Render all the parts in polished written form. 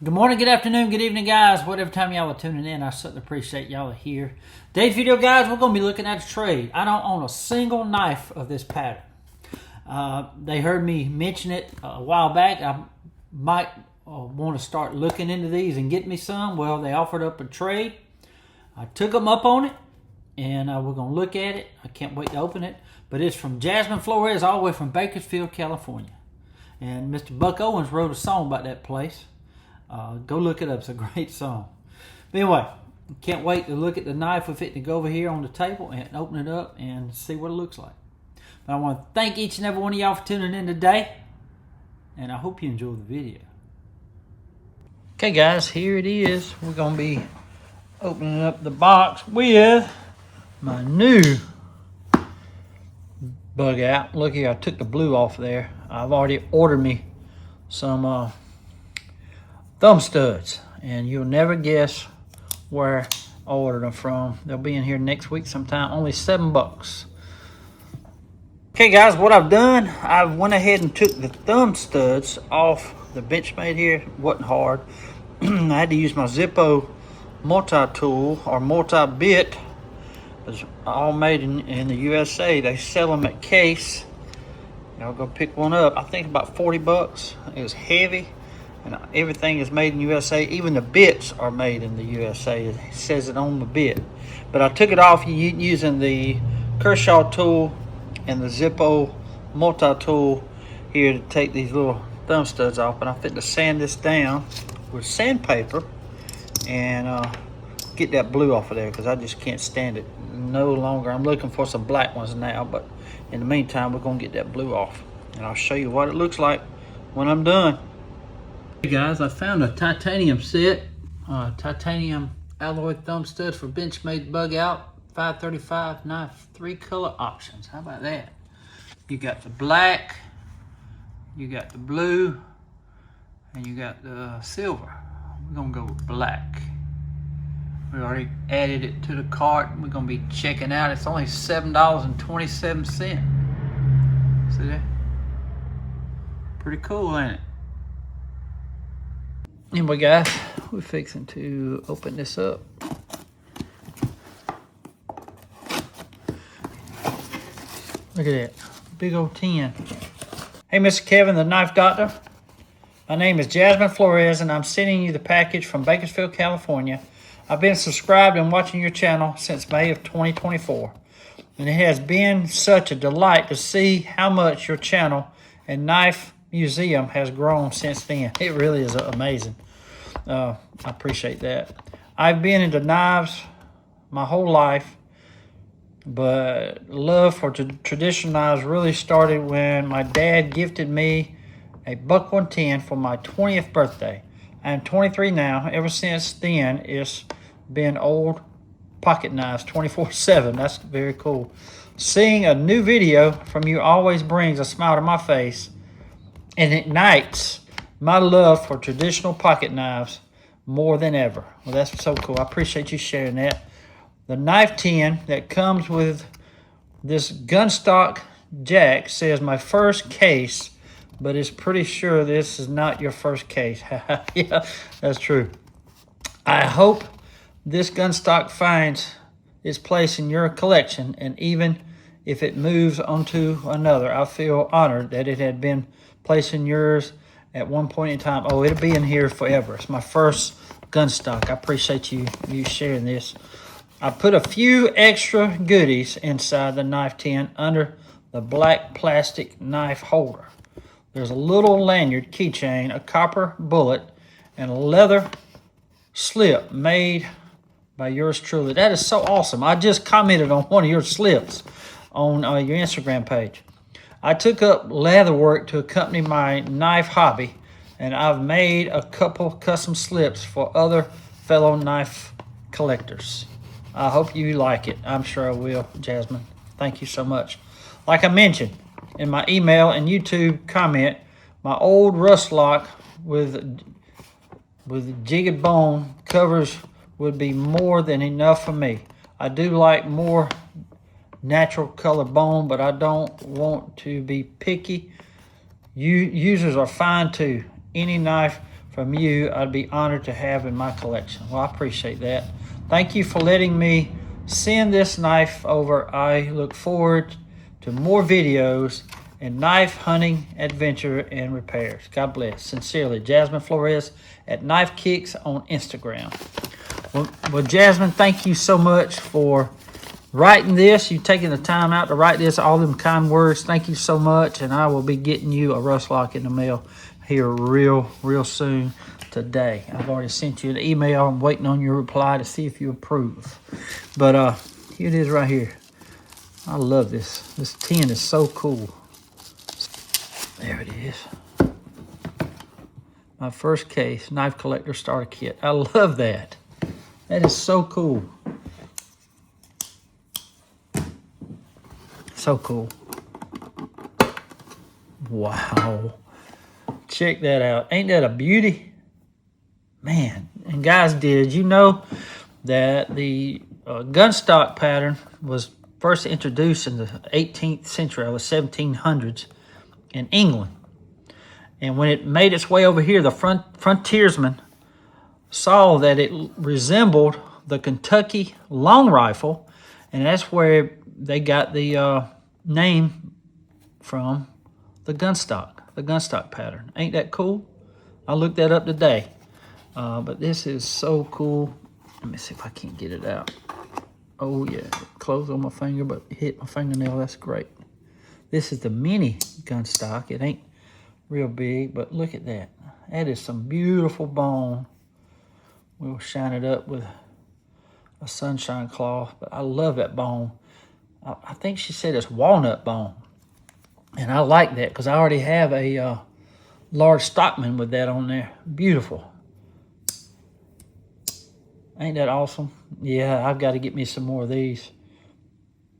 Good morning, good afternoon, good evening, guys. Whatever time y'all are tuning in, I certainly appreciate y'all are here. Today's video, guys, we're going to be looking at a trade. I don't own a single knife of this pattern. They heard me mention it a while back. I might want to start looking into these and get me some. Well, they offered up a trade. I took them up on it, and we're going to look at it. I can't wait to open it. But it's from Jasmine Flores, all the way from Bakersfield, California. And Mr. Buck Owens wrote a song about that place. Go look it up. It's a great song. But anyway, can't wait to look at the knife with it to go over here on the table and open it up and see what it looks like. But I want to thank each and every one of y'all for tuning in today, and I hope you enjoy the video. Okay, guys, here it is. We're going to be opening up the box with my new bug out. Look here, I took the blue off there. I've already ordered me some thumb studs, and you'll never guess where I ordered them from. They'll be in here next week sometime. Only $7. Okay, guys, what I've done, I went ahead and took the thumb studs off the Benchmade here. It wasn't hard. I had to use my Zippo multi-tool or multi-bit. It's all made in the USA. They sell them at Case. I'll go pick one up. I think about $40. It was heavy. And everything is made in USA. Even the bits are made in the USA. It says it on the bit. But I took it off using the Kershaw tool and the Zippo multi-tool here to take these little thumb studs off. And I'm fit to sand this down with sandpaper and get that blue off of there, because I just can't stand it no longer. I'm looking for some black ones now, but in the meantime, we're going to get that blue off. And I'll show you what it looks like when I'm done. Hey guys, I found a titanium set, titanium alloy thumb studs for Benchmade bug out, 535 knife, 3 color options. How about that? You got the black, you got the blue, and you got the silver. We're gonna go with black. We already added it to the cart. We're gonna be checking out. It's only $7.27. See that? Pretty cool, ain't it? Anyway, guys, we're fixing to open this up. Look at that, big old tin. Hey, Mr. Kevin, the Knife Doctor. My name is Jasmine Flores, and I'm sending you the package from Bakersfield, California. I've been subscribed and watching your channel since May of 2024. And it has been such a delight to see how much your channel and knife museum has grown since then. It really is amazing. I appreciate that. I've been into knives my whole life, but love for traditional knives really started when my dad gifted me a Buck 110 for my 20th birthday. I'm 23 now. Ever since then, it's been old pocket knives 24/7. That's very cool. Seeing a new video from you always brings a smile to my face and ignites my love for traditional pocket knives more than ever. Well, that's so cool. I appreciate you sharing that. The knife tin that comes with this Gunstock jack says my first case, but it's pretty sure this is not your first case. Yeah, that's true. I hope this Gunstock finds its place in your collection, and even if it moves onto another, I feel honored that it had been placed in yours at one point in time. Oh, it'll be in here forever. It's my first Gunstock. I appreciate you sharing this. I put a few extra goodies inside the knife tin under the black plastic knife holder. There's a little lanyard keychain, a copper bullet, and a leather slip made by yours truly. That is so awesome. I just commented on one of your slips on your Instagram page. I took up leather work to accompany my knife hobby, and I've made a couple custom slips for other fellow knife collectors. I hope you like it. I'm sure I will, Jasmine. Thank you so much. Like I mentioned in my email and YouTube comment, my old rust lock with jigged bone covers would be more than enough for me. I do like more natural color bone, but I don't want to be picky. Users are fine too. Any knife from you, I'd be honored to have in my collection. Well, I appreciate that. Thank you for letting me send this knife over. I look forward to more videos and knife hunting, adventure, and repairs. God bless. Sincerely, Jasmine Flores at Knife Kicks on Instagram. Well, Jasmine, thank you so much for writing this. You taking the time out to write this, all them kind words. Thank you so much, and I will be getting you a rust lock in the mail here real soon today. I've already sent you an email. I'm waiting on your reply to see if you approve. But here it is right here. I love this. This tin is so cool. There it is. My first case, knife collector starter kit. I love that. That is so cool. So cool. Wow. Check that out. Ain't that a beauty? Man. And guys, did you know that the gunstock pattern was first introduced in the 18th century, or the 1700s, in England? And when it made its way over here, the frontiersmen saw that it resembled the Kentucky long rifle, and that's where they got the name from, the gunstock pattern. Ain't that cool? I looked that up today. But this is so cool. Let me see if I can't get it out. Oh yeah, closed on my finger, but hit my fingernail. That's great. This is the mini gunstock. It ain't real big, but look at that. That is some beautiful bone. We'll shine it up with a sunshine cloth, but I love that bone. I think she said it's walnut bone, and I like that because I already have a large Stockman with that on there. Beautiful. Ain't that awesome? Yeah, I've got to get me some more of these.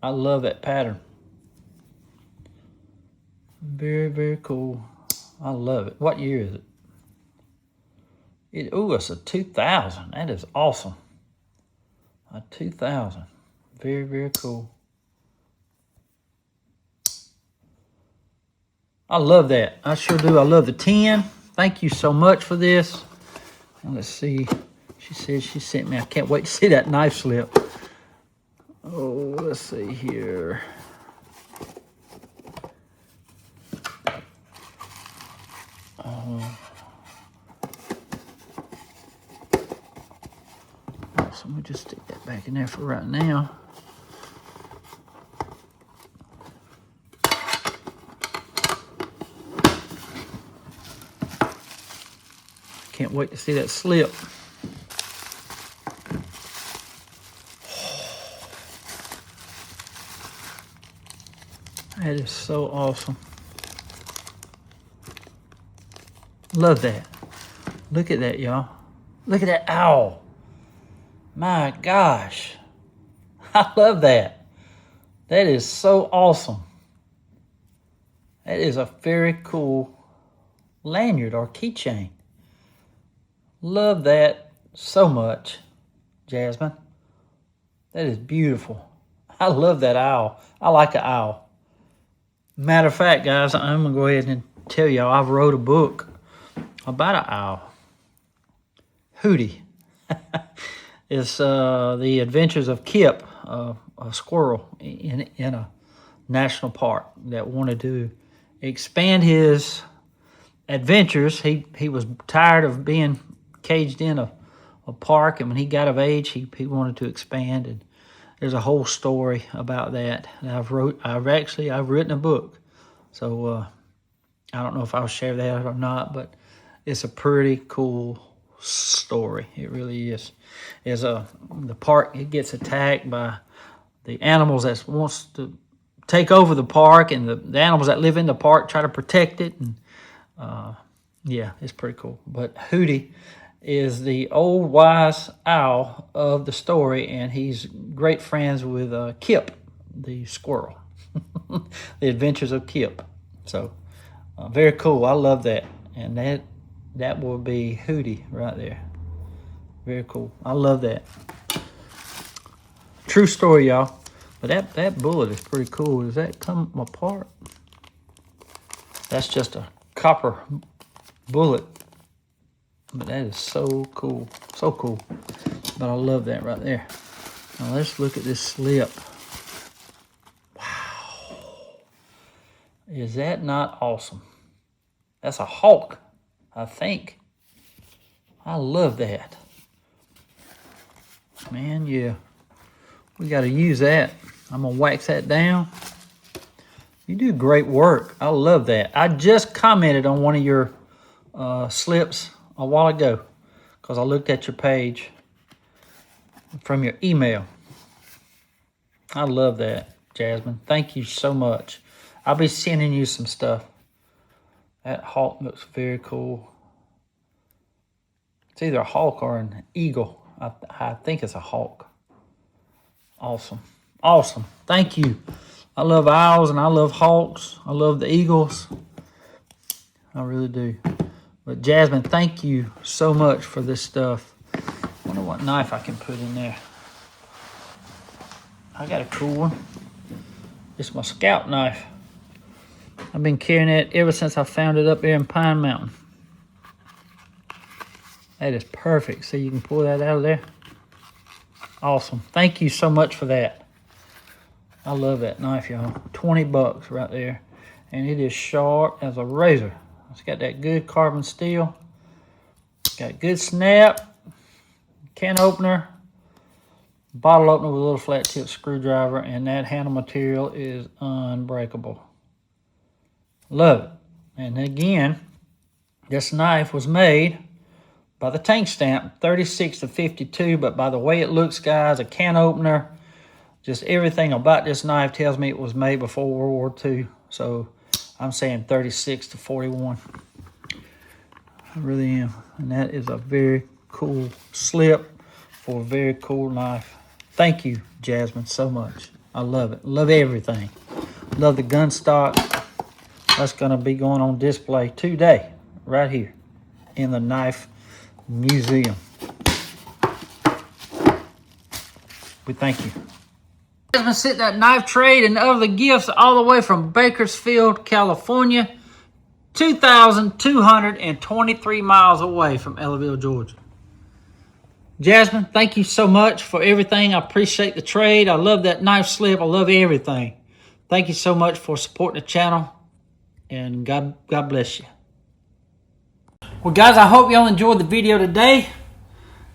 I love that pattern. Very cool. I love it. What year is it? Oh, it's a 2000. That is awesome. A 2000. Very cool. I love that. I sure do. I love the tin. Thank you so much for this. And let's see. She says she sent me. I can't wait to see that knife slip. Oh, let's see here. So let me just stick that back in there for right now. Can't wait to see that slip. That is so awesome. Love that. Look at that, y'all. Look at that owl. My gosh. I love that. That is so awesome. That is a very cool lanyard or keychain. Love that so much, Jasmine. That is beautiful. I love that owl. I like an owl. Matter of fact, guys, I'm going to go ahead and tell y'all I've wrote a book about an owl. Hooty. It's the adventures of Kip, a squirrel in a national park that wanted to expand his adventures. He was tired of being caged in a park, and when he got of age, he wanted to expand, and there's a whole story about that. And I've written a book, so I don't know if I'll share that or not, but it's a pretty cool story. It really is. The park, it gets attacked by the animals that wants to take over the park, and the animals that live in the park try to protect it, and yeah, it's pretty cool. But Hooty is the old wise owl of the story, and he's great friends with Kip, the squirrel. The adventures of Kip. So very cool. I love that, and that will be Hooty right there. Very cool. I love that. True story, y'all. But that bullet is pretty cool. Does that come apart? That's just a copper bullet. But that is so cool. So cool. But I love that right there. Now let's look at this slip. Wow. Is that not awesome? That's a hawk, I think. I love that. Man, yeah. We got to use that. I'm going to wax that down. You do great work. I love that. I just commented on one of your slips a while ago because I looked at your page from your email. I love that, Jasmine. Thank you so much. I'll be sending you some stuff. That hawk looks very cool. It's either a hawk or an eagle. I think it's a hawk. Awesome. Awesome. Thank you. I love owls and I love hawks. I love the eagles. I really do. But Jasmine, thank you so much for this stuff. I wonder what knife I can put in there. I got a cool one. It's my Scout knife. I've been carrying it ever since I found it up there in Pine Mountain. That is perfect. So you can pull that out of there. Awesome. Thank you so much for that. I love that knife, y'all. 20 bucks right there. And it is sharp as a razor. It's got that good carbon steel. Got good snap. Can opener. Bottle opener with a little flat tip screwdriver. And that handle material is unbreakable. Love it. And again, this knife was made by the tank stamp, 36 to 52. But by the way it looks, guys, a can opener, just everything about this knife tells me it was made before World War II. So I'm saying 36 to 41. I really am. And that is a very cool slip for a very cool knife. Thank you, Jasmine, so much. I love it. Love everything. Love the Gunstock. That's going to be going on display today, right here in the Knife Museum. We thank you. Jasmine sent that knife trade and other gifts all the way from Bakersfield, California, 2,223 miles away from Ellaville, Georgia. Jasmine, thank you so much for everything. I appreciate the trade. I love that knife slip. I love everything. Thank you so much for supporting the channel, and God bless you. Well, guys, I hope y'all enjoyed the video today.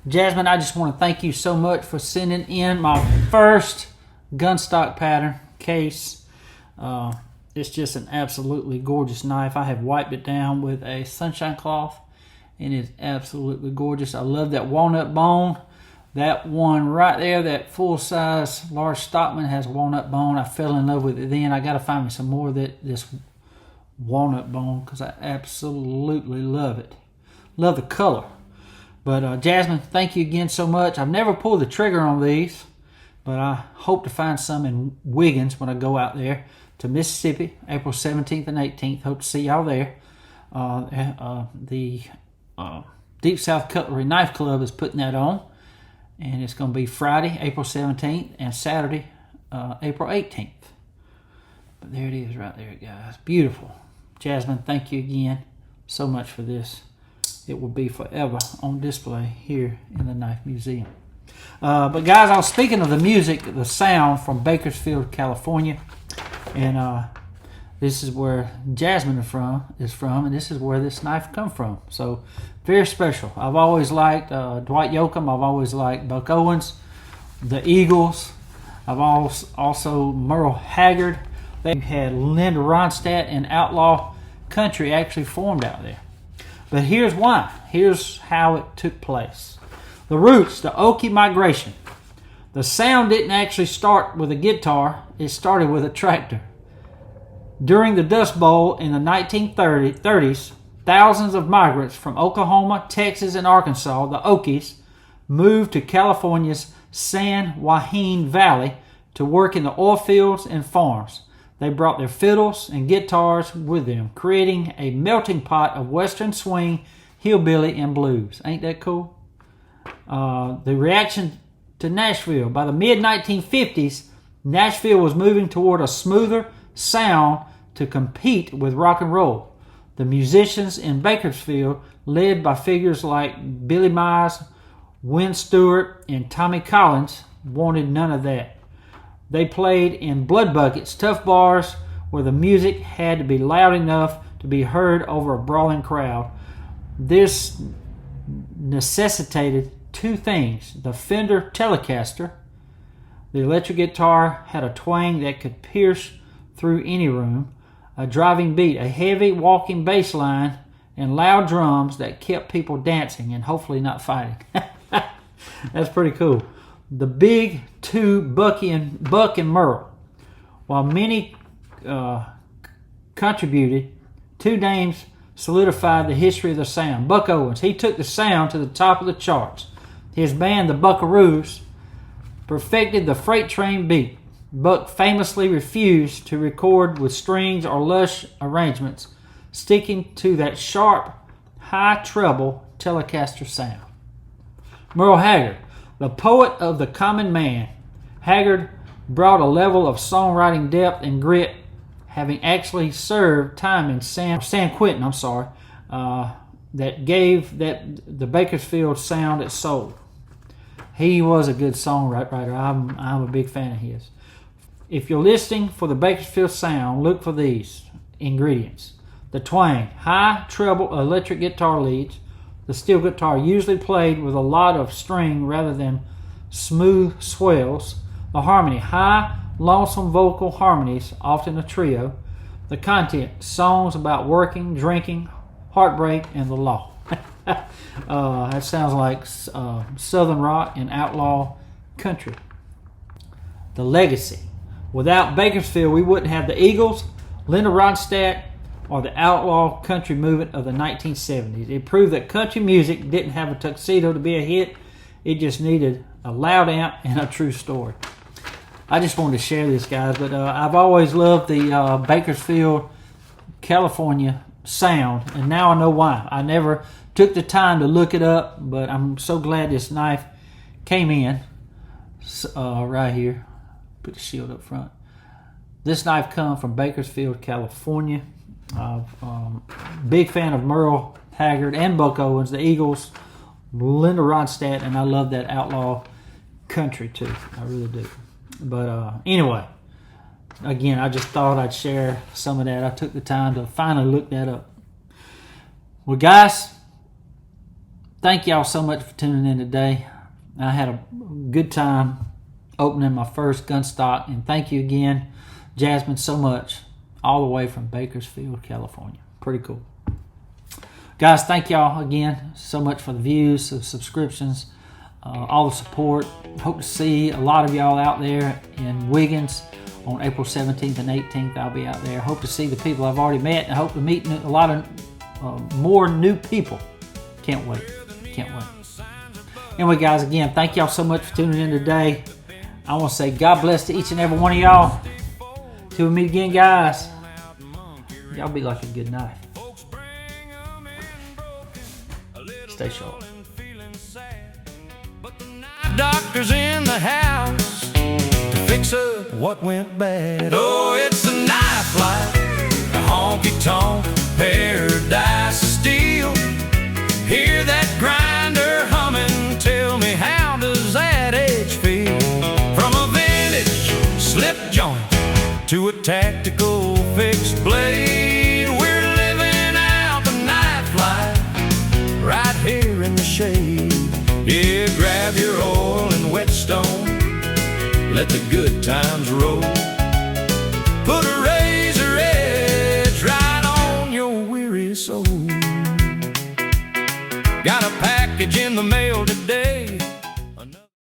Jasmine, I just want to thank you so much for sending in my first Gunstock pattern case. It's just an absolutely gorgeous knife. I have wiped it down with a sunshine cloth, and it's absolutely gorgeous. I love that Walnut Bone. That one right there, that full-size large Stockman has Walnut Bone. I fell in love with it then. I got to find me some more of this Walnut Bone because I absolutely love it. Love the color. But Jasmine, thank you again so much. I've never pulled the trigger on these, but I hope to find some in Wiggins when I go out there to Mississippi, April 17th and 18th. Hope to see y'all there. The Deep South Cutlery Knife Club is putting that on, and it's going to be Friday, April 17th, and Saturday, April 18th. But there it is right there, guys. Beautiful. Jasmine, thank you again so much for this. It will be forever on display here in the Knife Museum. But guys, I was speaking of the music, the sound from Bakersfield, California. And this is where Jasmine is from, and this is where this knife come from. So, very special. I've always liked Dwight Yoakam. I've always liked Buck Owens, the Eagles. I've also Merle Haggard. They had Linda Ronstadt and Outlaw Country actually formed out there. But here's why. Here's how it took place. The roots, the Okie migration. The sound didn't actually start with a guitar. It started with a tractor. During the Dust Bowl in the 1930s, thousands of migrants from Oklahoma, Texas, and Arkansas, the Okies, moved to California's San Joaquin Valley to work in the oil fields and farms. They brought their fiddles and guitars with them, creating a melting pot of Western swing, hillbilly, and blues. Ain't that cool? The reaction to Nashville. By the mid-1950s, Nashville was moving toward a smoother sound to compete with rock and roll. The musicians in Bakersfield, led by figures like Billy Mize, Wynn Stewart, and Tommy Collins, wanted none of that. They played in blood buckets, tough bars, where the music had to be loud enough to be heard over a brawling crowd. This necessitated two things: the Fender Telecaster. The electric guitar had a twang that could pierce through any room, a driving beat, a heavy walking bass line, and loud drums that kept people dancing and hopefully not fighting. That's pretty cool. The big two, Buck and Merle. While many contributed, two names solidified the history of the sound. Buck Owens, he took the sound to the top of the charts. His band, the Buckaroos, perfected the freight train beat. Buck famously refused to record with strings or lush arrangements, sticking to that sharp, high treble Telecaster sound. Merle Haggard, the poet of the common man. Haggard brought a level of songwriting depth and grit, having actually served time in San Quentin, that gave the Bakersfield sound its soul. He was a good songwriter. I'm a big fan of his. If you're listening for the Bakersfield sound, look for these ingredients: the twang, high treble electric guitar leads. The steel guitar usually played with a lot of string rather than smooth swells. The harmony, high, lonesome vocal harmonies, often a trio. The content, songs about working, drinking, heartbreak, and the law. That sounds like Southern rock and outlaw country. The legacy. Without Bakersfield, we wouldn't have the Eagles, Linda Ronstadt, or the outlaw country movement of the 1970s. It proved that country music didn't have a tuxedo to be a hit. It just needed a loud amp and a true story. I just wanted to share this, guys, but I've always loved the Bakersfield, California sound, and now I know why. I never took the time to look it up, but I'm so glad this knife came in right here. Put the shield up front. This knife comes from Bakersfield, California. Big fan of Merle Haggard and Buck Owens, the Eagles, Linda Ronstadt, and I love that outlaw country too. I really do. But anyway, again, I just thought I'd share some of that. I took the time to finally look that up. Well, guys, thank y'all so much for tuning in today. I had a good time opening my first Gunstock, and thank you again, Jasmine, so much, all the way from Bakersfield, California. Pretty cool. Guys, thank y'all again so much for the views, the subscriptions, all the support. Hope to see a lot of y'all out there in Wiggins on April 17th and 18th. I'll be out there. Hope to see the people I've already met, and hope to meet a lot of more new people. Can't wait. Can't wait. Anyway, guys, again, thank y'all so much for tuning in today. I want to say God bless to each and every one of y'all. Till we meet again, guys. Y'all be like a good knife. Stay sharp. Doctor's in the house to fix up what went bad. Oh, it's a knife life, a honky-tonk paradise of steel. Hear that grinder humming, tell me how does that edge feel? From a vintage slip joint to a tactical fixed blade, we're living out the knife life right here in the shade. Yeah, grab your oil and whetstone, let the good times roll. Put a razor edge right on your weary soul. Got a package in the mail today,